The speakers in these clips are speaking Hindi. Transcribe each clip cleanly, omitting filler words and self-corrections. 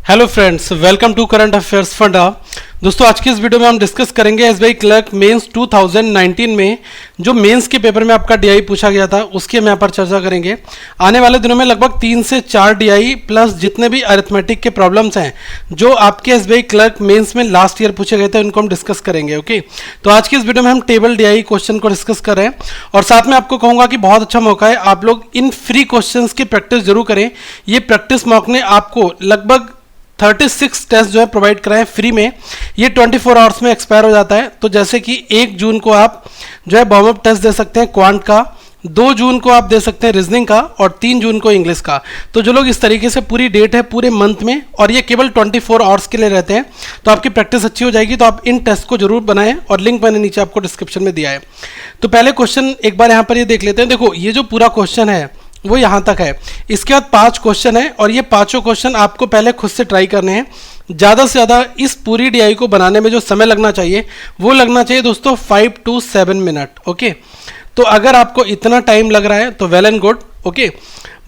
Hello friends, welcome to current affairs funda. दोस्तों, आज की इस वीडियो में हम डिस्कस करेंगे एसबीआई क्लर्क मेंस 2019 में जो मेंस के पेपर में आपका डीआई पूछा गया था उसकी हम यहाँ पर चर्चा करेंगे। आने वाले दिनों में लगभग 3 से 4 डीआई प्लस जितने भी अरिथमेटिक के प्रॉब्लम्स हैं जो आपके एसबीआई क्लर्क मेंस में लास्ट ईयर पूछे गए थे उनको हम डिस्कस करेंगे। ओके, तो आज की इस वीडियो में हम टेबल डीआई क्वेश्चन को डिस्कस कर रहे हैं और साथ में आपको कहूंगा कि बहुत अच्छा मौका है, आप लोग इन फ्री क्वेश्चन की प्रैक्टिस जरूर करें। ये प्रैक्टिस मॉक ने आपको लगभग 36 टेस्ट जो है प्रोवाइड कराए फ्री में। ये 24 आवर्स में एक्सपायर हो जाता है। तो जैसे कि 1 जून को आप जो है वार्म अप टेस्ट दे सकते हैं क्वांट का, 2 जून को आप दे सकते हैं रीजनिंग का और 3 जून को इंग्लिश का। तो जो लोग इस तरीके से पूरी डेट है पूरे मंथ में और ये केवल 24 आवर्स के लिए रहते हैं तो आपकी प्रैक्टिस अच्छी हो जाएगी। तो आप इन टेस्ट को जरूर बनाएं और लिंक मैंने नीचे आपको डिस्क्रिप्शन में दिया है। तो पहले क्वेश्चन एक बार यहाँ पर ये देख लेते हैं। देखो, ये जो पूरा क्वेश्चन है वो यहाँ तक है। इसके बाद 5 क्वेश्चन है और ये पांचों क्वेश्चन आपको पहले खुद से ट्राई करने हैं। ज़्यादा से ज़्यादा इस पूरी डीआई को बनाने में जो समय लगना चाहिए वो लगना चाहिए दोस्तों 5 to 7 मिनट। ओके, तो अगर आपको इतना टाइम लग रहा है तो वेल एंड गुड। ओके,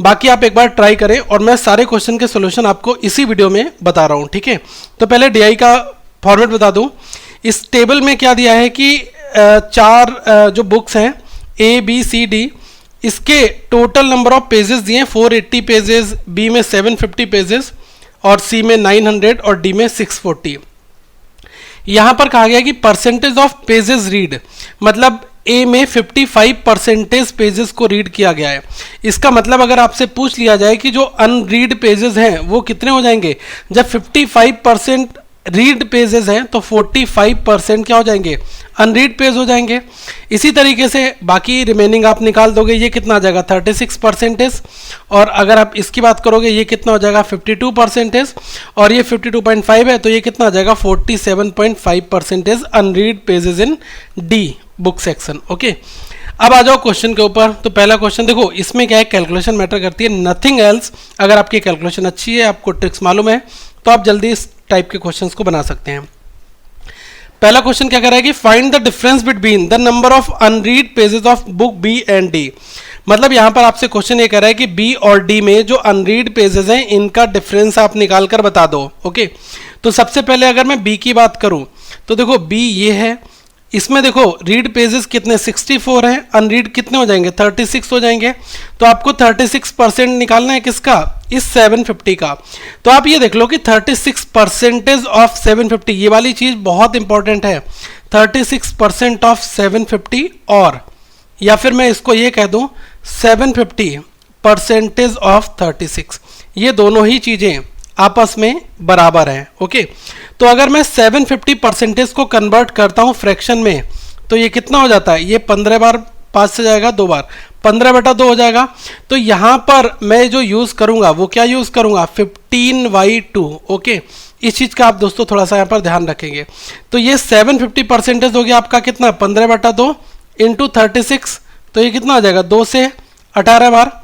बाकी आप एक बार ट्राई करें और मैं सारे क्वेश्चन के सोल्यूशन आपको इसी वीडियो में बता रहा हूँ। ठीक है, तो पहले डीआई का फॉर्मेट बता दूँ। इस टेबल में क्या दिया है कि 4 जो बुक्स हैं ABCD, इसके टोटल नंबर ऑफ पेजेस दिए 480 पेजेस, बी में 750 पेजेस और सी में 900 और डी में 640। यहां पर कहा गया कि परसेंटेज ऑफ पेजेस रीड, मतलब ए में 55% पेजेस को रीड किया गया है। इसका मतलब अगर आपसे पूछ लिया जाए कि जो अनरीड पेजेस हैं वो कितने हो जाएंगे, जब 55% रीड पेजेस हैं तो 45% क्या हो जाएंगे, अनरीड पेज हो जाएंगे। इसी तरीके से बाकी रिमेनिंग आप निकाल दोगे, ये कितना आ जाएगा 36%। और अगर आप इसकी बात करोगे ये कितना हो जाएगा 52% और ये 52.5 है तो ये कितना आ जाएगा 47.5% अनरीड पेजेस इन डी बुक सेक्शन। ओके, अब आ जाओ क्वेश्चन के ऊपर। तो पहला क्वेश्चन देखो, इसमें क्या है, कैलकुलेशन मैटर करती है, नथिंग एल्स। अगर आपकी कैलकुलेशन अच्छी है, आपको ट्रिक्स मालूम है तो आप जल्दी इस टाइप के क्वेश्चंस को बना सकते हैं। पहला क्वेश्चन क्या कर रहा है कि find the difference between the number of unread pages of book B and D. मतलब यहां पर आपसे क्वेश्चन ये कह रहा है कि बी और डी में जो अनरीड पेजेस हैं इनका डिफरेंस आप निकाल कर बता दो। ओके, तो सबसे पहले अगर मैं बी की बात करूं तो देखो बी ये है, इसमें देखो रीड पेजेस कितने 64 हैं, अनरीड कितने हो जाएंगे 36 हो जाएंगे। तो आपको 36% निकालना है किसका, इस 750 का। तो आप ये देख लो कि 36% ऑफ 750, ये वाली चीज बहुत इंपॉर्टेंट है, 36% ऑफ 750, और या फिर मैं इसको ये कह दूं 750% ऑफ 36, ये दोनों ही चीजें आपस में बराबर है। ओके, तो अगर मैं 750% को कन्वर्ट करता हूं फ्रैक्शन में तो ये कितना हो जाता है, ये 15 बार 5 से जाएगा 2 बार, 15/2 हो जाएगा। तो यहां पर मैं जो यूज करूंगा वो क्या यूज करूंगा 15/2। ओके, इस चीज का आप दोस्तों थोड़ा सा यहां पर ध्यान रखेंगे। तो ये 750% हो गया आपका कितना 15/2 इंटू 36, तो ये कितना आ जाएगा 2 से 18 बार।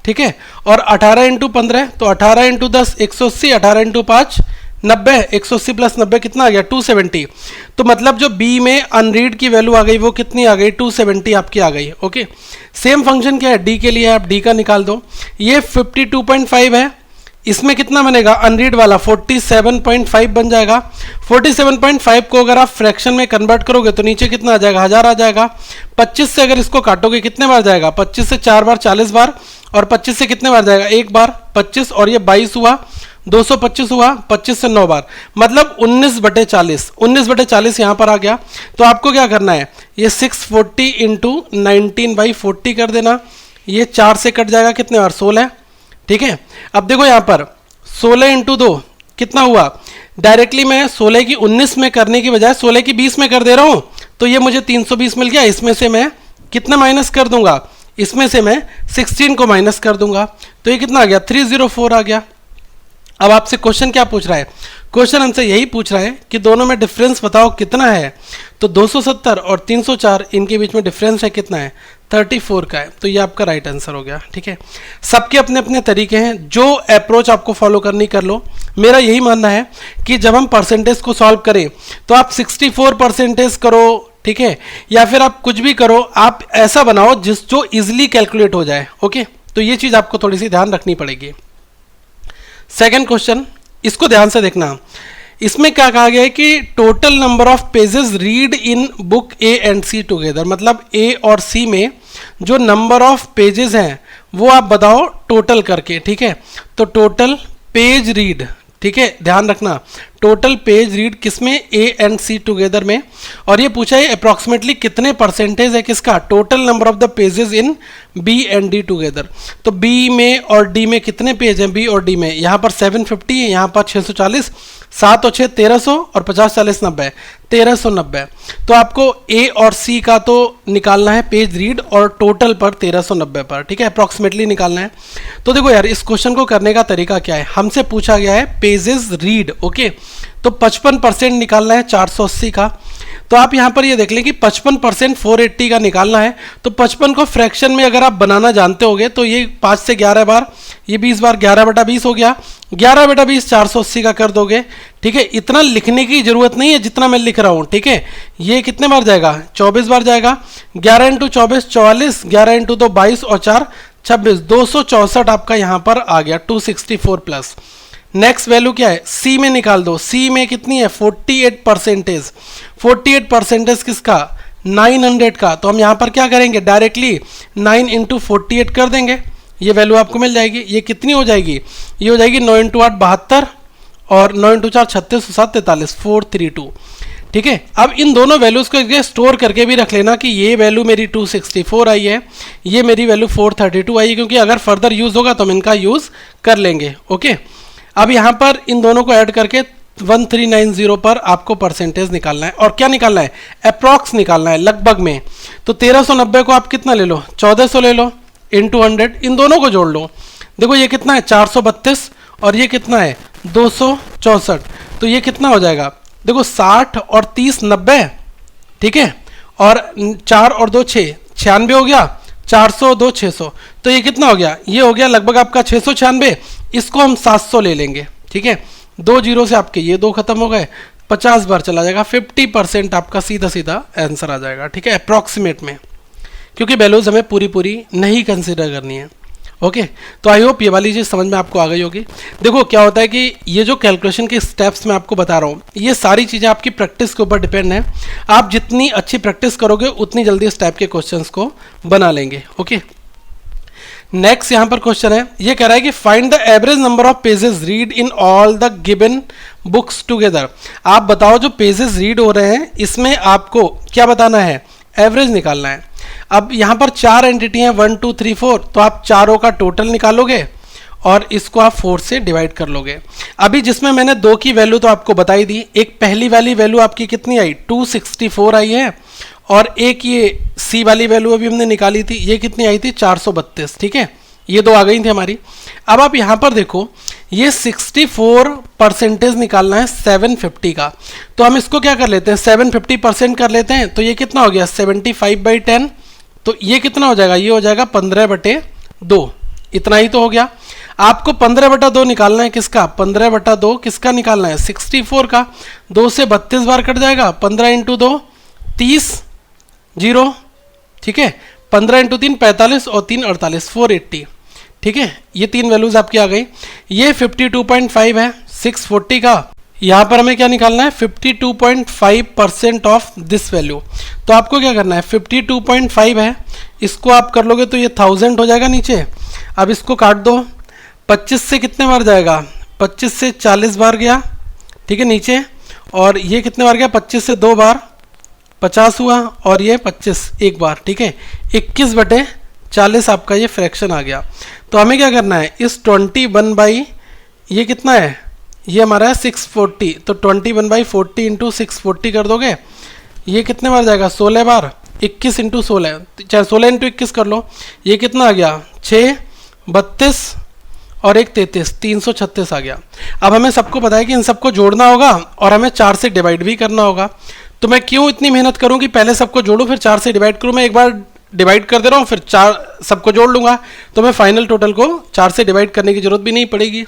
ठीक है, और 18 इंटू 15 तो 18 इंटू 10 180, 18 इंटू 5 90, 180 प्लस 90 कितना आ गया 270। तो मतलब जो बी में अनरीड की वैल्यू आ गई वो कितनी आ गई 270 आपकी आ गई। ओके, सेम फंक्शन क्या है डी के लिए, आप डी का निकाल दो। ये 52.5 है, इसमें कितना बनेगा अनरीड वाला 47.5 बन जाएगा। 47.5 को अगर आप फ्रैक्शन में कन्वर्ट करोगे तो नीचे कितना आ जाएगा 1000 आ जाएगा। 25 से अगर इसको काटोगे कितने बार जाएगा, 25 से 4 बार 40 बार, और 25 से कितने बार जाएगा 1 बार 25, और ये 22 हुआ, 225 हुआ, 25 से 9 बार, मतलब 19/40। 19/40 यहां पर आ गया। तो आपको क्या करना है, ये 640 इंटू 19/40 कर देना, ये 4 से कट जाएगा कितने बार 16। ठीक है, अब देखो यहां पर 16 इंटू 2 कितना हुआ, डायरेक्टली मैं 16 की 19 में करने की बजाय 16 की 20 में कर दे रहा हूं, तो ये मुझे 320 मिल गया। इसमें से मैं कितना माइनस कर दूंगा, इसमें से मैं 16 को माइनस कर दूंगा, तो ये कितना आ गया 304 आ गया। अब आपसे क्वेश्चन क्या पूछ रहा है, क्वेश्चन हमसे यही पूछ रहा है कि दोनों में डिफरेंस बताओ कितना है। तो 270 और 304 इनके बीच में डिफरेंस है कितना है 34 का है। तो ये आपका राइट आंसर हो गया। ठीक है, सबके अपने अपने तरीके हैं, जो अप्रोच आपको फॉलो करनी कर लो। मेरा यही मानना है कि जब हम परसेंटेज को सॉल्व करें तो आप 64% करो, ठीक है, या फिर आप कुछ भी करो, आप ऐसा बनाओ जो इजिली कैलकुलेट हो जाए। ओके, तो ये चीज आपको थोड़ी सी ध्यान रखनी पड़ेगी। सेकंड क्वेश्चन, इसको ध्यान से देखना। इसमें क्या कहा गया है कि total number of pages read in book A and C together, मतलब ए और सी में जो नंबर ऑफ पेजेस हैं वो आप बताओ टोटल करके, ठीक है। तो टोटल पेज रीड, ठीक है, ध्यान रखना, टोटल पेज रीड किसमें, ए एंड सी टुगेदर में। और ये पूछा है अप्रॉक्सीमेटली कितने परसेंटेज है किसका, total number of the pages in B and D together. तो बी में और डी में कितने पेज हैं, बी और डी में, यहाँ पर 750 है, यहाँ पर 640, 7 और 6 1300 और 50 40 90 1390। तो आपको ए और सी का तो निकालना है पेज रीड और टोटल पर 1390 पर, ठीक है, अप्रॉक्सीमेटली निकालना है। तो देखो यार इस क्वेश्चन को करने का तरीका क्या है, हमसे पूछा गया है पेजेस रीड, ओके। तो 55% निकालना है 480 का। तो आप यहाँ पर ये देख लें कि 55% 480 का निकालना है। तो 55 को फ्रैक्शन में अगर आप बनाना जानते होगे तो ये 5 से 11 बार, ये 20 बार, 11/20 हो गया, 11/20 480 का कर दोगे, ठीक है। इतना लिखने की जरूरत नहीं है जितना मैं लिख रहा हूँ, ठीक है। ये कितने बार जाएगा, 24 बार जाएगा, 11 × 24 44, 11 × 2 22 और 4 26, 264 आपका यहाँ पर आ गया, 264 प्लस। नेक्स्ट वैल्यू क्या है, सी में निकाल दो, सी में कितनी है 48%, 48% किसका, 900 का। तो हम यहाँ पर क्या करेंगे, डायरेक्टली 9 × 48 कर देंगे, ये वैल्यू आपको मिल जाएगी। ये कितनी हो जाएगी, ये हो जाएगी 9 × 8 72 और 9 × 4 36 7 43 432, ठीक है। अब इन दोनों वैल्यूज को स्टोर करके भी रख लेना कि ये वैल्यू मेरी 264 आई है, ये मेरी वैल्यू 432 आई है, क्योंकि अगर फर्दर यूज होगा तो हम इनका यूज कर लेंगे, ओके। अब यहाँ पर इन दोनों को ऐड करके 1390 पर आपको परसेंटेज निकालना है, और क्या निकालना है, अप्रॉक्स निकालना है, लगभग में। तो 1390 को आप कितना ले लो, 1400 ले लो, इंटू 100, इन दोनों को जोड़ लो। देखो ये कितना है 432 और ये कितना है 264, तो ये कितना हो जाएगा, देखो 60 और 30 90, ठीक है, और 4 और 2 6 96 हो गया, 400 2 600, तो ये कितना हो गया, ये हो गया लगभग आपका 696। इसको हम 700 ले लेंगे, ठीक है, 2 जीरो से आपके ये 2 खत्म हो गए, 50 बार चला जाएगा, 50% आपका सीधा सीधा आंसर आ जाएगा, ठीक है, अप्रॉक्सीमेट में, क्योंकि वैल्यूज हमें पूरी पूरी नहीं कंसिडर करनी है, ओके। तो आई होप ये वाली चीज़ समझ में आपको आ गई होगी। देखो क्या होता है कि ये जो कैलकुलेशन के स्टेप्स मैं आपको बता रहा हूँ, ये सारी चीज़ें आपकी प्रैक्टिस के ऊपर डिपेंड है। आप जितनी अच्छी प्रैक्टिस करोगे उतनी जल्दी इस टाइप के क्वेश्चंस को बना लेंगे, ओके। नेक्स्ट यहाँ पर क्वेश्चन है, ये कह रहा है कि find the average number of pages read in all the given books together. आप बताओ जो पेजेस रीड हो रहे हैं इसमें आपको क्या बताना है, एवरेज निकालना है। अब यहाँ पर 4 एंटिटी हैं 1 2 3 4, तो आप चारों का टोटल निकालोगे और इसको आप 4 से डिवाइड कर लोगे। अभी जिसमें मैंने 2 की वैल्यू तो आपको बताई दी, एक पहली वाली वैल्यू आपकी कितनी आई 264 आई है, और एक ये सी वाली वैल्यू अभी हमने निकाली थी, ये कितनी आई थी 432, ठीक है, ये 2 आ गई थी हमारी। अब आप यहाँ पर देखो ये 64% निकालना है 750 का, तो हम इसको क्या कर लेते हैं 750% कर लेते हैं, तो ये कितना हो गया 75/10, तो ये कितना हो जाएगा, ये हो जाएगा 15/2, इतना ही तो हो गया। आपको 15/2 निकालना है किसका, 15/2 किसका निकालना है 64 का, 2 से 32 बार कट जाएगा, 15 × 2 30 0, ठीक है, 15 × 3 45 और 3 48 480, ठीक है, ये 3 वैल्यूज आपकी आ गई। ये 52.5 है 640 का, यहाँ पर हमें क्या निकालना है 52.5% ऑफ दिस वैल्यू। तो आपको क्या करना है 52.5 है, इसको आप कर लोगे तो ये 1000 हो जाएगा नीचे। अब इसको काट दो, 25 से कितने बार जाएगा, 25 से 40 बार गया, ठीक है नीचे, और ये कितने बार गया 25 से 2 बार 50 हुआ, और ये 25 एक बार, ठीक है, 21/40 आपका ये फ्रैक्शन आ गया। तो हमें क्या करना है इस 21 ये कितना है, ये हमारा है 640, तो 21/40 × 640 कर दोगे, ये कितने बार जाएगा 16 बार, 21 × 16, चाहे 16 × 21 कर लो, ये कितना आ गया 6 32 और 1 33, 336 आ गया। अब हमें सबको पता है कि इन सबको जोड़ना होगा और हमें 4 से डिवाइड भी करना होगा। तो मैं क्यों इतनी मेहनत करूं कि पहले सबको जोड़ूं फिर 4 से डिवाइड करूं, मैं एक बार डिवाइड कर दे रहा हूं फिर 4 सबको जोड़ लूंगा, तो मैं फाइनल टोटल को 4 से डिवाइड करने की जरूरत भी नहीं पड़ेगी।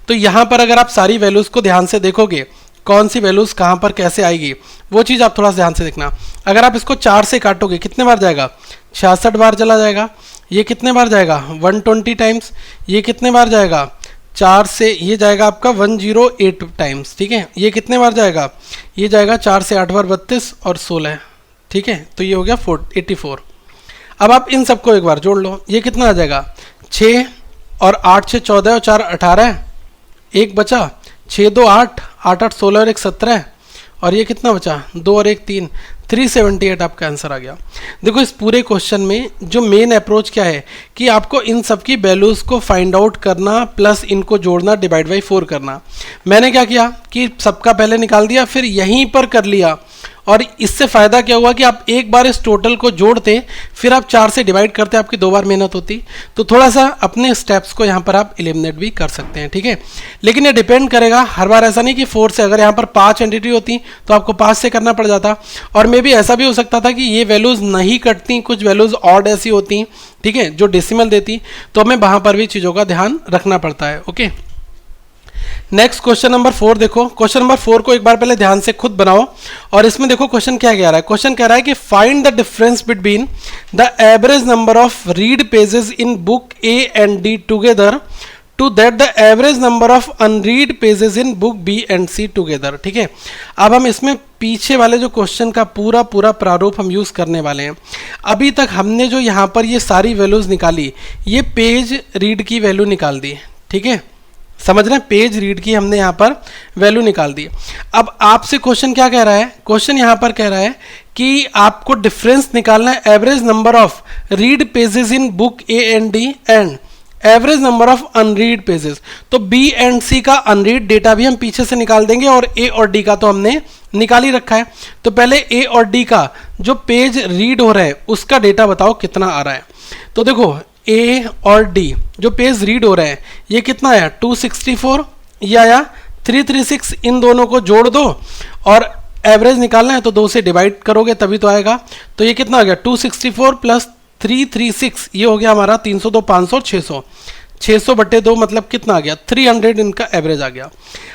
तो यहाँ पर अगर आप सारी वैल्यूज़ को ध्यान से देखोगे, कौन सी वैल्यूज़ कहाँ पर कैसे आएगी वो चीज़ आप थोड़ा सा ध्यान से देखना। अगर आप इसको 4 से काटोगे कितने बार जाएगा 66 बार चला जाएगा, ये कितने बार जाएगा 120 टाइम्स, ये कितने बार जाएगा 4 से ये जाएगा आपका 108 टाइम्स, ठीक है। ये कितने बार जाएगा, ये जाएगा 4 से 8 बार 32 और 16, ठीक है। तो ये हो गया 84। अब आप इन सबको एक बार जोड़ लो, ये कितना आ जाएगा 6 और 8 6 14 और 4 18, एक बचा 6 2 8 8 8 16 और 1 17, और ये कितना बचा 2 और 1 3, 378 आपका आंसर आ गया। देखो इस पूरे क्वेश्चन में जो मेन अप्रोच क्या है कि आपको इन सब की वैल्यूज को फाइंड आउट करना प्लस इनको जोड़ना, डिवाइड बाई 4 करना। मैंने क्या किया कि सबका पहले निकाल दिया, फिर यहीं पर कर लिया, और इससे फ़ायदा क्या हुआ कि आप एक बार इस टोटल को जोड़ते फिर आप 4 से डिवाइड करते, आपकी 2 बार मेहनत होती। तो थोड़ा सा अपने स्टेप्स को यहाँ पर आप एलिमिनेट भी कर सकते हैं, ठीक है। लेकिन ये डिपेंड करेगा, हर बार ऐसा नहीं कि 4 से, अगर यहाँ पर 5 एंटिटी होती तो आपको 5 से करना पड़ जाता, और मे भी ऐसा भी हो सकता था कि ये वैल्यूज़ नहीं कटती, कुछ वैल्यूज़ ऑड ऐसी होती, ठीक है, जो डेसिमल देती, तो हमें वहाँ पर भी चीज़ों का ध्यान रखना पड़ता है। ओके, नेक्स्ट क्वेश्चन नंबर 4 देखो। क्वेश्चन नंबर 4 को एक बार पहले ध्यान से खुद बनाओ, और इसमें देखो क्वेश्चन क्या कह रहा है। क्वेश्चन कह रहा है कि find the difference between the average number of read pages in book A and D together to that the average number of unread pages in book B and C together, ठीक है। अब हम इसमें पीछे वाले जो क्वेश्चन का पूरा प्रारूप हम यूज करने वाले हैं। अभी तक हमने जो यहाँ पर ये सारी वैल्यूज निकाली, ये पेज रीड की वैल्यू निकाल दी, ठीक है, समझ रहे हैं, पेज रीड की हमने यहाँ पर वैल्यू निकाल दी। अब आपसे क्वेश्चन क्या कह रहा है, क्वेश्चन यहाँ पर कह रहा है कि आपको डिफरेंस निकालना है average number of read pages in book A and D and average number of unread pages. तो बी एंड सी का अनरीड डेटा भी हम पीछे से निकाल देंगे, और ए और डी का तो हमने निकाल ही रखा है। तो पहले ए और डी का जो पेज रीड हो रहा है उसका डेटा बताओ कितना आ रहा है। तो देखो ए और डी जो पेज रीड हो रहे हैं, ये कितना आया 264, ये आया 336, इन दोनों को जोड़ दो और एवरेज निकालना है तो 2 से डिवाइड करोगे तभी तो आएगा। तो ये कितना आ गया 264 प्लस 336, ये हो गया हमारा 302 500 600, 600 बटे 2 मतलब कितना आ गया 300, इनका एवरेज आ गया।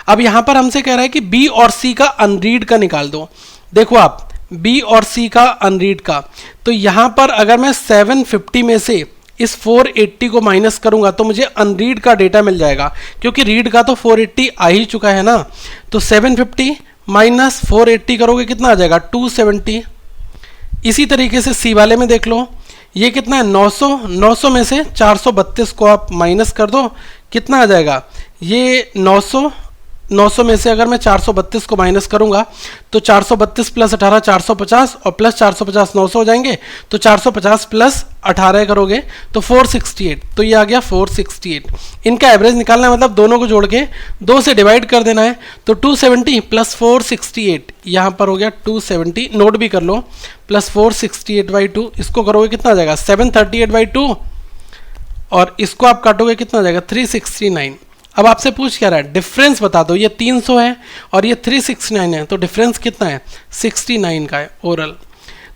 अब यहाँ पर हमसे कह रहा है कि बी और सी का अनरीड का निकाल दो। देखो आप बी और सी का अनरीड का, तो यहाँ पर अगर मैं 750 में से इस 480 को माइनस करूंगा तो मुझे अनरीड का डेटा मिल जाएगा, क्योंकि रीड का तो 480 आ ही चुका है ना। तो 750 माइनस 480 करोगे कितना आ जाएगा 270। इसी तरीके से सी वाले में देख लो, ये कितना है 900, 900 में से 432 को आप माइनस कर दो, कितना आ जाएगा ये 900 में से अगर मैं 432 को माइनस करूंगा तो 432 प्लस 18 450 और प्लस 450 900 हो जाएंगे, तो 450 प्लस 18 करोगे तो 468, तो ये आ गया 468। इनका एवरेज निकालना है, मतलब दोनों को जोड़ के 2 से डिवाइड कर देना है। तो 270 प्लस 468, यहाँ पर हो गया 270, नोट भी कर लो, प्लस 468/2, इसको करोगे कितना आ जाएगा 738/2, और इसको आप काटोगे कितना आ जाएगा 369। अब आपसे पूछ क्या रहा है डिफरेंस बता दो, ये 300 है और ये 369 है, तो डिफरेंस कितना है 69 का है ओरल।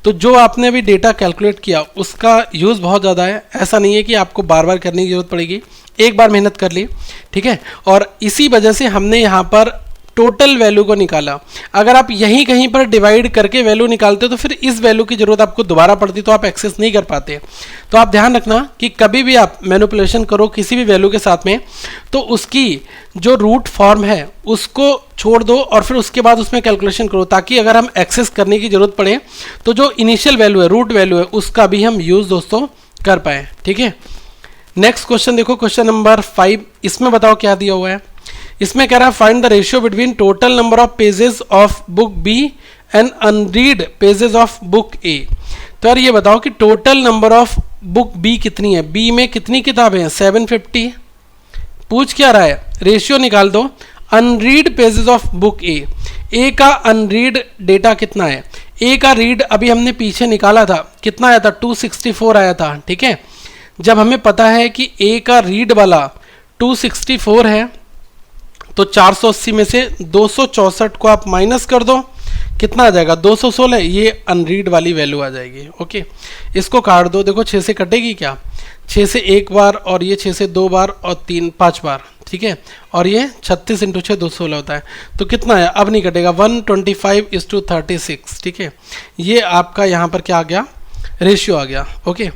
तो जो आपने अभी डेटा कैलकुलेट किया उसका यूज़ बहुत ज़्यादा है, ऐसा नहीं है कि आपको बार बार करने की जरूरत पड़ेगी, एक बार मेहनत कर ली, ठीक है। और इसी वजह से हमने यहाँ पर टोटल वैल्यू को निकाला। अगर आप यहीं कहीं पर डिवाइड करके वैल्यू निकालते तो फिर इस वैल्यू की जरूरत आपको दोबारा पड़ती, तो आप एक्सेस नहीं कर पाते। तो आप ध्यान रखना कि कभी भी आप मैनिपुलेशन करो किसी भी वैल्यू के साथ में, तो उसकी जो रूट फॉर्म है उसको छोड़ दो और फिर उसके बाद उसमें कैलकुलेशन करो, ताकि अगर हम एक्सेस करने की जरूरत पड़े तो जो इनिशियल वैल्यू है, रूट वैल्यू है, उसका भी हम यूज़ दोस्तों कर पाए, ठीक है। नेक्स्ट क्वेश्चन देखो, क्वेश्चन नंबर 5, इसमें बताओ क्या दिया हुआ है। इसमें कह रहा है find the ratio between total number of pages of book B and unread pages of book A. तो यार ये बताओ कि total number of book B कितनी है, बी में कितनी किताबें हैं 750। पूछ क्या रहा है, रेशियो निकाल दो अनरीड पेजेस ऑफ बुक ए का अनरीड डेटा कितना है। ए का रीड अभी हमने पीछे निकाला था, कितना आया था 264 आया था, ठीक है। जब हमें पता है कि ए का रीड वाला 264 है तो 480 में से 264 को आप माइनस कर दो, कितना आ जाएगा 216, ये अनरीड वाली वैल्यू आ जाएगी। ओके, इसको काट दो, देखो 6 से कटेगी क्या, 6 से 1 बार और ये 6 से 2 बार और 5 बार, ठीक है। और ये 36 × 6 216 होता है, तो कितना है अब नहीं कटेगा 125:36, ठीक है। ये आपका यहाँ पर क्या आ गया रेशियो आ गया। ओके,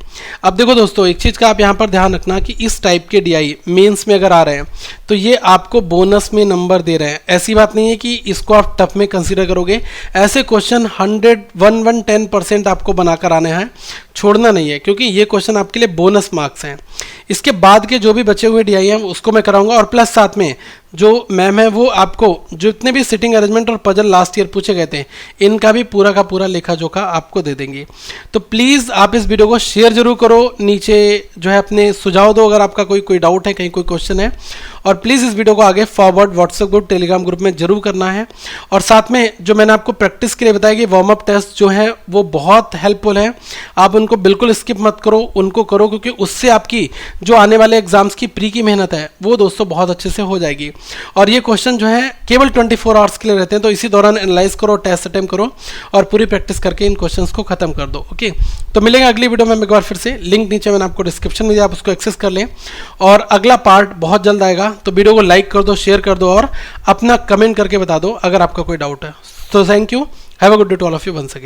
अब देखो दोस्तों, एक चीज़ का आप यहाँ पर ध्यान रखना कि इस टाइप के डीआई मेंस में अगर आ रहे हैं तो ये आपको बोनस में नंबर दे रहे हैं। ऐसी बात नहीं है कि इसको आप टफ में कंसीडर करोगे। ऐसे क्वेश्चन 110% आपको बनाकर आने हैं, छोड़ना नहीं है, क्योंकि ये क्वेश्चन आपके लिए बोनस मार्क्स हैं। इसके बाद के जो भी बचे हुए डीआई हैं उसको मैं कराऊंगा, और प्लस साथ में जो मैम है वो आपको जितने भी सिटिंग अरेंजमेंट और पजल लास्ट ईयर पूछे गए थे इनका भी पूरा का पूरा लेखा जोखा आपको दे देंगे। तो प्लीज़ आप इस वीडियो को शेयर जरूर करो, नीचे जो है अपने सुझाव दो अगर आपका कोई डाउट है, कहीं कोई क्वेश्चन है, और प्लीज़ इस वीडियो को आगे forward WhatsApp group, Telegram group में जरूर करना है। और साथ में जो मैंने आपको प्रैक्टिस के लिए बताया कि वार्म अप टेस्ट जो है वो बहुत हेल्पफुल है, आप उनको बिल्कुल स्किप मत करो, उनको करो, क्योंकि उससे आपकी जो आने वाले एग्जाम्स की प्री की मेहनत है वो दोस्तों बहुत अच्छे से हो जाएगी। और ये क्वेश्चन जो है केवल 24 आवर्स के लिए रहते हैं, तो इसी दौरान एनालाइज करो, टेस्ट अटेम्प्ट करो और पूरी प्रैक्टिस करके इन क्वेश्चंस को खत्म कर दो। ओके, तो मिलेंगे अगली वीडियो में एक बार फिर से, लिंक नीचे मैंने आपको डिस्क्रिप्शन में दिया, आप उसको एक्सेस कर लें। और अगला पार्ट बहुत जल्द आएगा, तो वीडियो को लाइक कर दो, शेयर कर दो और अपना कमेंट करके बता दो अगर आपका कोई डाउट है। तो thank you, have a good day to all of you once again.